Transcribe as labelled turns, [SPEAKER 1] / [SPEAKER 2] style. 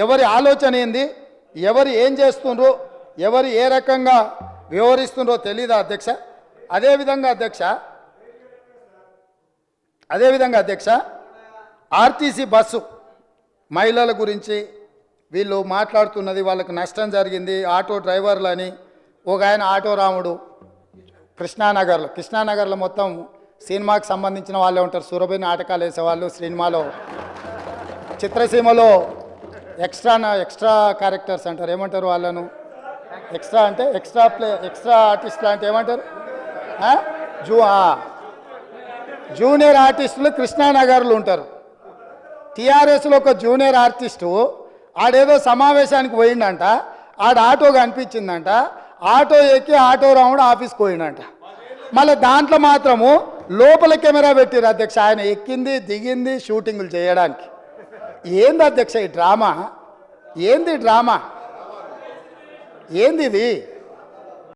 [SPEAKER 1] ఎవరి ఆలోచన ఏంది, ఎవరు ఏం చేస్తుండ్రో, ఎవరు ఏ రకంగా వ్యవహరిస్తుండ్రో తెలీదా అధ్యక్ష? అదేవిధంగా అధ్యక్ష ఆర్టీసీ బస్సు మహిళల గురించి వీళ్ళు మాట్లాడుతున్నది, వాళ్ళకు నష్టం జరిగింది, ఆటో డ్రైవర్లని. ఒక ఆయన ఆటో రాముడు కృష్ణానగర్లో మొత్తం సినిమాకి సంబంధించిన వాళ్ళే ఉంటారు. సురభి నాటకాలు వేసేవాళ్ళు, సినిమాలో చిత్రసీమలో ఎక్స్ట్రా క్యారెక్టర్స్ అంటారు, ఏమంటారు వాళ్ళను? ఎక్స్ట్రా అంటే ఎక్స్ట్రా ఆర్టిస్టులు అంటే ఏమంటారు? జూనియర్ ఆర్టిస్టులు కృష్ణానగర్లు ఉంటారు. టీఆర్ఎస్లో ఒక జూనియర్ ఆర్టిస్టు ఆడేదో సమావేశానికి పోయిండంట, ఆడ ఆటో కనిపించిందంట, ఆటో ఎక్కి ఆటో రాముడు ఆఫీస్కి పోయిండంట. మళ్ళీ దాంట్లో మాత్రము లోపల కెమెరా పెట్టిరు అధ్యక్ష, ఆయన ఎక్కింది దిగింది షూటింగులు చేయడానికి. ఏంది అధ్యక్ష ఈ డ్రామా? ఏంది ఇది?